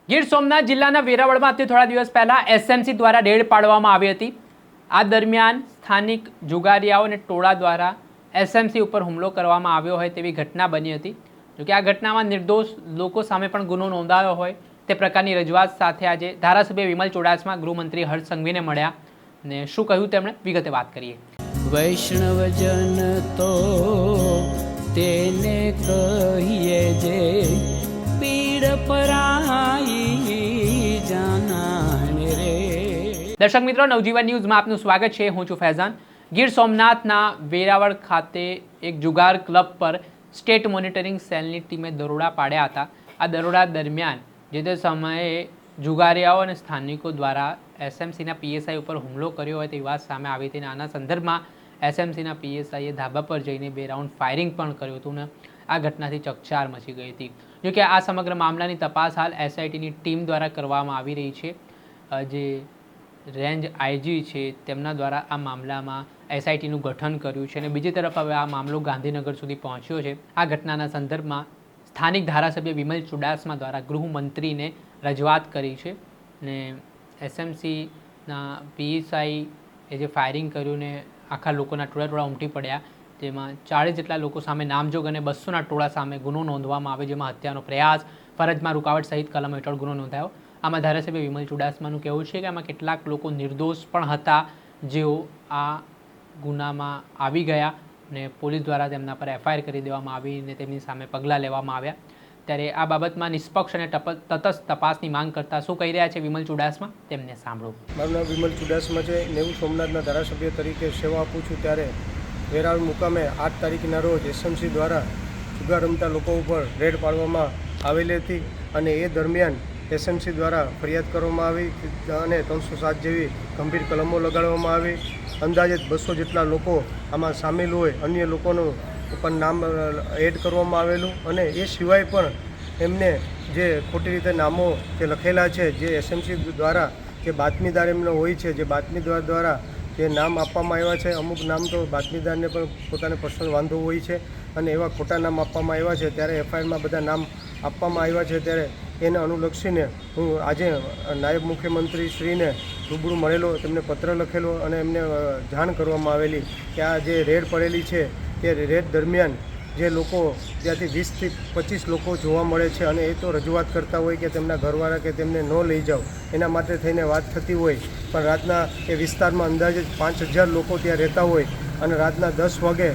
ગીર સોમનાથ જિલ્લાના વેરાવળમાં થોડા દિવસ પહેલા એસએમસી દ્વારા રેડ પાડવામાં આવી હતી। આ દરમિયાન સ્થાનિક જુગારીયાઓ અને ટોળા દ્વારા એસએમસી ઉપર હુમલો કરવામાં આવ્યો હોય તેવી ઘટના બની હતી। જો કે આ ઘટનામાં નિર્દોષ લોકો સામે પણ ગુનો નોંધાયો હોય તે પ્રકારની રજૂઆત સાથે આજે ધારાસભ્ય વિમલ ચુડાસમા ગૃહમંત્રી હર્ષ સંઘવીને મળ્યા ને શું કહ્યું તેમણે વિગતે વાત કરીએ। વૈષ્ણવજન તો તેને કહીએ જે પીડ પરાઈ જાનાને રે। દર્શક મિત્રો, નવજીવન ન્યૂઝમાં આપનું સ્વાગત છે। હું છું ફૈઝાન। ગીર સોમનાથના વેરાવળ ખાતે એક જુગાર ક્લબ પર સ્ટેટ મોનિટરિંગ સેલની ટીમે દરોડા પાડ્યા હતા। આ દરોડા દરમિયાન જે તે સમયે જુગારીયાઓ અને સ્થાનિકો દ્વારા એસએમસીના પીએસઆઈ ઉપર હુમલો કર્યો હોય તેવી વાત સામે આવી હતી। આના સંદર્ભમાં એસએમસીના પીએસઆઈએ ધાબા પર જઈને 2 રાઉન્ડ ફાયરિંગ પણ કર્યું હતું ને આ ઘટનાથી ચકચાર મચી ગઈ હતી। જોકે આ સમગ્ર મામલાની તપાસ હાલ એસઆઈટીની ટીમ દ્વારા કરવામાં આવી રહી છે। જે રેન્જ આઈજી છે તેમના દ્વારા આ મામલામાં એસઆઈટીનું ગઠન કર્યું છે અને બીજી તરફ હવે આ મામલો ગાંધીનગર સુધી પહોંચ્યો છે। આ ઘટનાના સંદર્ભમાં સ્થાનિક ધારાસભ્ય વિમલ ચુડાસમા દ્વારા ગૃહમંત્રીને રજૂઆત કરી છે ને એસએમસીના પીએસઆઈ એ જે ફાયરિંગ કર્યું ને આખા લોકોના ટોળા ઉમટી પડ્યા, જેમાં 40 જેટલા લોકો સામે નામજોગ અને 200ના ટોળા સામે ગુનો નોંધવામાં આવે, જેમાં હત્યાનો પ્રયાસ, ફરજમાં રૂકાવટ સહિત કલમ હેઠળ ગુનો નોંધાયો। આમાં ધારાસભ્ય વિમલ ચુડાસમાનું કહેવું છે કે આમાં કેટલાક લોકો નિર્દોષ પણ હતા જેઓ આ ગુનામાં આવી ગયા ને પોલીસ દ્વારા તેમના પર એફઆઈઆર કરી દેવામાં આવી અને તેમની સામે પગલાં લેવામાં આવ્યા। ત્યારે આ બાબતમાં નિષ્પક્ષ અને તટસ્થ તપાસની માંગ કરતા શું કહી રહ્યા છે વિમલ ચુડાસમા, તેમને સાંભળો। મારું નામ વિમલ ચુડાસમા છે। નેવું સોમનાથના ધારાસભ્ય તરીકે સેવા આપું છું। ત્યારે વેરાવળ મુકામે 8 તારીખના રોજ એસએમસી દ્વારા જુગાર રમતા લોકો ઉપર રેડ પાડવામાં આવેલી હતી અને એ દરમિયાન એસએમસી દ્વારા ફરિયાદ કરવામાં આવી અને 307 જેવી ગંભીર કલમો લગાડવામાં આવી। અંદાજે 200 જેટલા લોકો આમાં સામેલ હોય, અન્ય લોકોનું પણ નામ એડ કરવામાં આવેલું અને એ સિવાય પણ એમને જે ખોટી રીતે નામો જે લખેલા છે, જે એસએમસી દ્વારા જે બાતમીદાર એમનો હોય છે, જે બાતમીદાર દ્વારા જે નામ આપવામાં આવ્યા છે, અમુક નામ તો બાતમીદારને પણ પોતાને પર્સનલ વાંધો હોય છે અને એવા ખોટા નામ આપવામાં આવ્યા છે। ત્યારે એફઆઈઆરમાં બધા નામ આપવામાં આવ્યા છે। ત્યારે એને અનુલક્ષીને હું આજે નાયબ મુખ્યમંત્રી શ્રીને રૂબરૂ મળેલો, તેમને પત્ર લખેલો અને એમને જાણ કરવામાં આવેલી કે આ જે રેડ પડેલી છે તે રેડ દરમિયાન જે લોકો ત્યાંથી 20 થી 25 લોકો જોવા મળે છે અને એ તો રજૂઆત કરતા હોય કે તેમના ઘરવાળા કે તેમને ન લઈ જાઓ એના માટે થઈને વાત થતી હોય, પણ રાતના એ વિસ્તારમાં અંદાજે 5000 લોકો ત્યાં રહેતા હોય અને રાતના 10 વાગે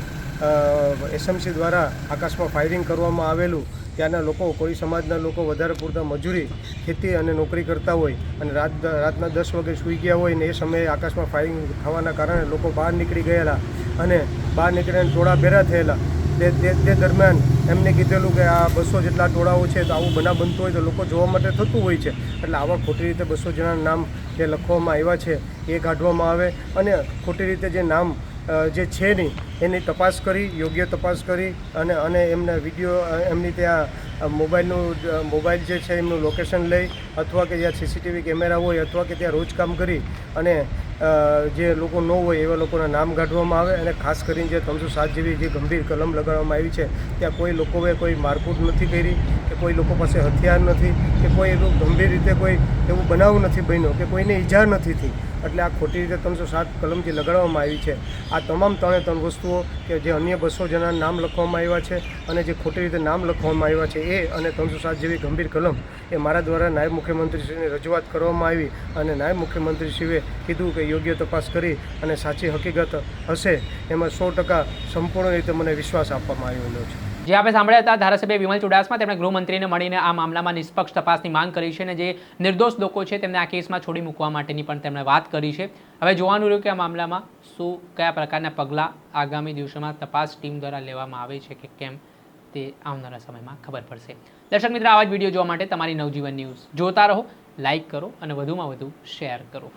એસએમસી દ્વારા આકાશમાં ફાયરિંગ કરવામાં આવેલું। ત્યાંના લોકો, કોઈ સમાજના લોકો વધારે પૂરતા મજૂરી, ખેતી અને નોકરી કરતા હોય અને રાતના 10 વાગે સૂઈ ગયા હોય ને એ સમયે આકાશમાં ફાયરિંગ થવાના કારણે લોકો બહાર નીકળી ગયેલા અને બહાર નીકળીને ટોળા ભેરા થયેલા। તે દરમિયાન એમને કીધેલું કે આ 200 જેટલા ટોળાઓ છે તો આવું બનાવ બનતો હોય તો લોકો જોવા માટે થતું હોય છે, એટલે આવા ખોટી રીતે 200 જણાના નામ જે લખવામાં આવ્યા છે એ કાઢવામાં આવે અને ખોટી રીતે જે નામ જે છે નહીં એની તપાસ કરી, યોગ્ય તપાસ કરી અને એમના વિડીયો, એમની ત્યાં મોબાઈલ જે છે એમનું લોકેશન લઈ અથવા કે જ્યાં સીસીટીવી કેમેરા હોય અથવા કે ત્યાં રોજ કામ કરી અને જે લોકો ન હોય એવા લોકોના નામ કાઢવામાં આવે અને ખાસ કરીને જે 307 જેવી જે ગંભીર કલમ લગાડવામાં આવી છે ત્યાં કોઈ લોકોએ કોઈ મારકૂટ નથી કરી કે કોઈ લોકો પાસે હથિયાર નથી કે કોઈ એવું ગંભીર રીતે કોઈ એવું બનાવ નથી બન્યો કે કોઈને ઈજા નથી થઈ, એટલે આ ખોટી રીતે 307 કલમ જે લગાડવામાં આવી છે આ તમામ 3 વસ્તુઓ કે જે અન્ય 200 જણાના નામ લખવામાં આવ્યા છે અને જે ખોટી રીતે નામ લખવામાં આવ્યા છે એ અને 307 જેવી ગંભીર કલમ એ મારા દ્વારા નાયબ મુખ્યમંત્રીશ્રીને રજૂઆત કરવામાં આવી અને નાયબ મુખ્યમંત્રીશ્રીએ કીધું કે યોગ્ય તપાસ કરી અને સાચી હકીકત હશે એમાં 100% સંપૂર્ણ રીતે મને વિશ્વાસ આપવામાં આવેલો છે। જે આપણે સાંભળ્યા હતા ધારાસભ્ય વિમલ ચુડાસમા, તેમણે ગૃહમંત્રીને મળીને આ મામલામાં નિષ્પક્ષ તપાસની માંગ કરી છે અને જે નિર્દોષ લોકો છે તેમને આ કેસમાં છોડી મૂકવા માટેની પણ તેમણે વાત કરી છે। હવે જોવાનું રહ્યું કે આ મામલામાં કયા પ્રકારના પગલાં આગામી દિવસોમાં તપાસ ટીમ દ્વારા લેવામાં આવે છે કે કેમ તે આવનારા સમયમાં ખબર પડશે। દર્શક મિત્રો, આવા જ વિડીયો જોવા માટે તમારી નવજીવન ન્યૂઝ જોતા રહો, લાઇક કરો અને વધુમાં વધુ શેર કરો।